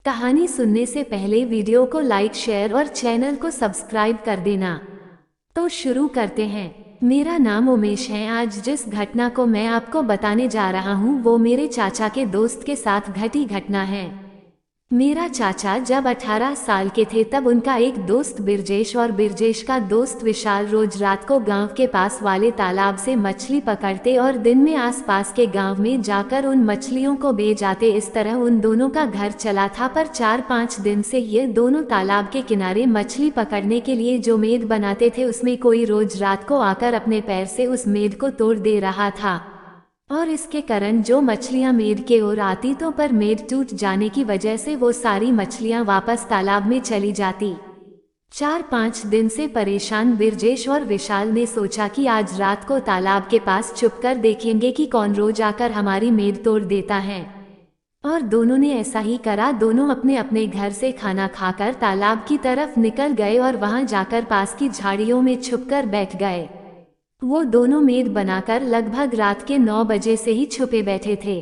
कहानी सुनने से पहले वीडियो को लाइक, शेयर और चैनल को सब्सक्राइब कर देना। तो शुरू करते हैं। मेरा नाम उमेश है। आज जिस घटना को मैं आपको बताने जा रहा हूँ वो मेरे चाचा के दोस्त के साथ घटी घटना है। मेरा चाचा जब 18 साल के थे तब उनका एक दोस्त बिरजेश और बिरजेश का दोस्त विशाल रोज रात को गांव के पास वाले तालाब से मछली पकड़ते और दिन में आसपास के गांव में जाकर उन मछलियों को बेच आते। इस तरह उन दोनों का घर चला था। पर 4-5 दिन से ये दोनों तालाब के किनारे मछली पकड़ने के लिए जो मेद बनाते थे उसमें कोई रोज रात को आकर अपने पैर से उस मेद को तोड़ दे रहा था और इसके कारण जो मछलियां मेद के ओर आती तो पर मेद टूट जाने की वजह से वो सारी मछलियां वापस तालाब में चली जाती। 4-5 दिन से परेशान बिरजेश और विशाल ने सोचा कि आज रात को तालाब के पास छुपकर देखेंगे कि कौन रोज आकर हमारी मेद तोड़ देता है। और दोनों ने ऐसा ही करा। दोनों अपने अपने घर से खाना खाकर तालाब की तरफ निकल गए और वहां जाकर पास की झाड़ियों में छुपकर बैठ गए। वो दोनों मेद बनाकर लगभग रात के 9 बजे से ही छुपे बैठे थे,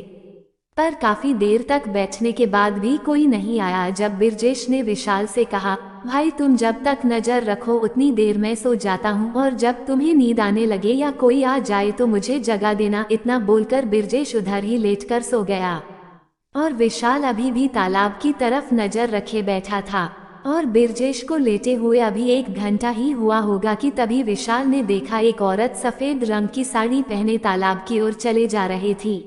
पर काफी देर तक बैठने के बाद भी कोई नहीं आया। जब बिरजेश ने विशाल से कहा, भाई तुम जब तक नजर रखो उतनी देर मैं सो जाता हूँ और जब तुम्हें नींद आने लगे या कोई आ जाए तो मुझे जगा देना। इतना बोलकर बिरजेश उधर ही लेटकर सो गया और विशाल अभी भी तालाब की तरफ नजर रखे बैठा था। और बिरजेश को लेटे हुए अभी 1 घंटा ही हुआ होगा कि तभी विशाल ने देखा एक औरत सफेद रंग की साड़ी पहने तालाब की ओर चले जा रही थी।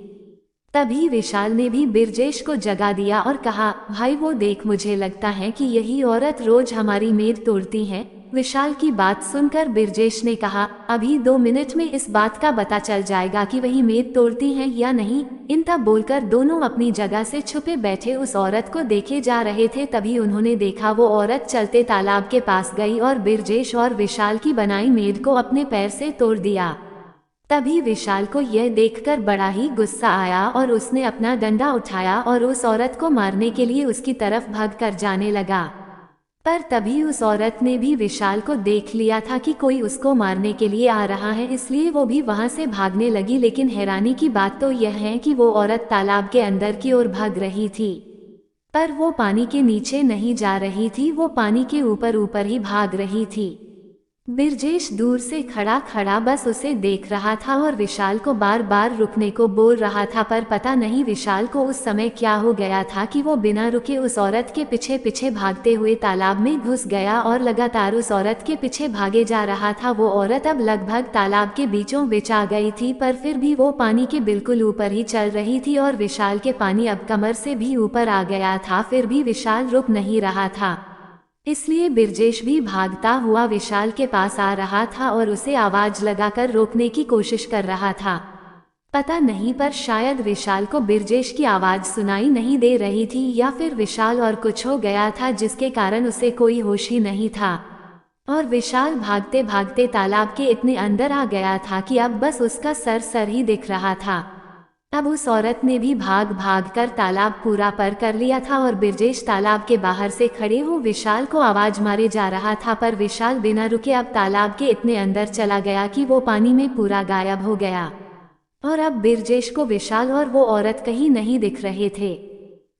तभी विशाल ने भी बिरजेश को जगा दिया और कहा, भाई वो देख, मुझे लगता है कि यही औरत रोज हमारी मेद तोड़ती है। विशाल की बात सुनकर बिरजेश ने कहा, अभी 2 मिनट में इस बात का पता चल जाएगा कि वही मेद तोड़ती हैं या नहीं। इनका बोलकर दोनों अपनी जगह से छुपे बैठे उस औरत को देखे जा रहे थे। तभी उन्होंने देखा वो औरत चलते तालाब के पास गई और बिरजेश और विशाल की बनाई मेद को अपने पैर से तोड़ दिया। तभी विशाल को यह देखकर बड़ा ही गुस्सा आया और उसने अपना डंडा उठाया और उस औरत को मारने के लिए उसकी तरफ भागकर जाने लगा। पर तभी उस औरत ने भी विशाल को देख लिया था कि कोई उसको मारने के लिए आ रहा है, इसलिए वो भी वहां से भागने लगी। लेकिन हैरानी की बात तो यह है कि वो औरत तालाब के अंदर की ओर भाग रही थी, पर वो पानी के नीचे नहीं जा रही थी, वो पानी के ऊपर ऊपर ही भाग रही थी। बिरजेश दूर से खड़ा खड़ा बस उसे देख रहा था और विशाल को बार बार रुकने को बोल रहा था, पर पता नहीं विशाल को उस समय क्या हो गया था कि वो बिना रुके उस औरत के पीछे पीछे भागते हुए तालाब में घुस गया और लगातार उस औरत के पीछे भागे जा रहा था। वो औरत अब लगभग तालाब के बीचों बीच आ गई थी, पर फिर भी वो पानी के बिल्कुल ऊपर ही चल रही थी और विशाल के पानी अब कमर से भी ऊपर आ गया था। फिर भी विशाल रुक नहीं रहा था, इसलिए बिरजेश भी भागता हुआ विशाल के पास आ रहा था और उसे आवाज लगाकर रोकने की कोशिश कर रहा था। पता नहीं, पर शायद विशाल को बिरजेश की आवाज सुनाई नहीं दे रही थी या फिर विशाल और कुछ हो गया था जिसके कारण उसे कोई होश ही नहीं था और विशाल भागते भागते तालाब के इतने अंदर आ गया था कि अब बस उसका सर ही दिख रहा था। अब उस औरत ने भी भाग भाग कर तालाब पूरा पार कर लिया था और बिरजेश तालाब के बाहर से खड़े हो विशाल को आवाज मारे जा रहा था, पर विशाल बिना रुके अब तालाब के इतने अंदर चला गया कि वो पानी में पूरा गायब हो गया और अब बिरजेश को विशाल और वो औरत कहीं नहीं दिख रहे थे।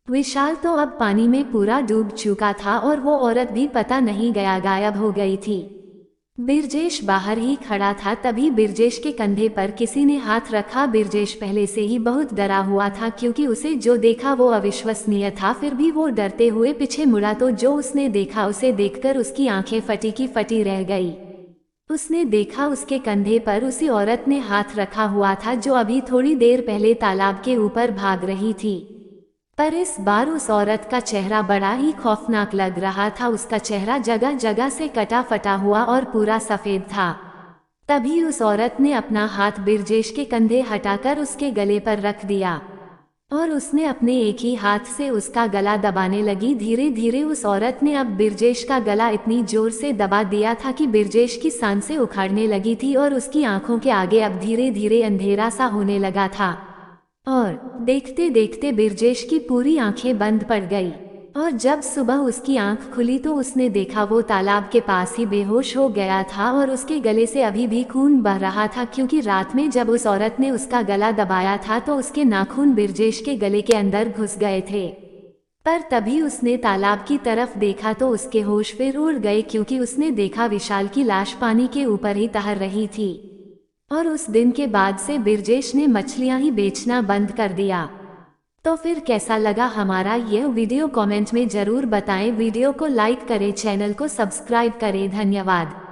विशाल तो अब पानी में पूरा डूब चुका था और वो औरत भी पता नहीं गया गायब हो गई थी। बिरजेश बाहर ही खड़ा था। तभी बिरजेश के कंधे पर किसी ने हाथ रखा। बिरजेश पहले से ही बहुत डरा हुआ था क्योंकि उसे जो देखा वो अविश्वसनीय था, फिर भी वो डरते हुए पीछे मुड़ा तो जो उसने देखा उसे देखकर उसकी आंखें फटी की फटी रह गई। उसने देखा उसके कंधे पर उसी औरत ने हाथ रखा हुआ था जो अभी थोड़ी देर पहले तालाब के ऊपर भाग रही थी, पर इस बार उस औरत का चेहरा बड़ा ही खौफनाक लग रहा था। उसका चेहरा जगह जगह से कटा फटा हुआ और पूरा सफेद था। तभी उस औरत ने अपना हाथ बिरजेश के कंधे हटाकर उसके गले पर रख दिया और उसने अपने एक ही हाथ से उसका गला दबाने लगी। धीरे धीरे उस औरत ने अब बिरजेश का गला इतनी जोर से दबा दिया था कि बिरजेश की सांसें उखड़ने लगी थी और उसकी आंखों के आगे अब धीरे धीरे अंधेरा सा होने लगा था और देखते देखते बिरजेश की पूरी आंखें बंद पड़ गई। और जब सुबह उसकी आंख खुली तो उसने देखा वो तालाब के पास ही बेहोश हो गया था और उसके गले से अभी भी खून बह रहा था, क्योंकि रात में जब उस औरत ने उसका गला दबाया था तो उसके नाखून बिरजेश के गले के अंदर घुस गए थे। पर तभी उसने तालाब की तरफ देखा तो उसके होश फिर उड़ गए, क्योंकि उसने देखा विशाल की लाश पानी के ऊपर ही तैर रही थी। और उस दिन के बाद से बिरजेश ने मछलियां ही बेचना बंद कर दिया। तो फिर कैसा लगा हमारा यह वीडियो, कमेंट में जरूर बताएं। वीडियो को लाइक करें, चैनल को सब्सक्राइब करें। धन्यवाद।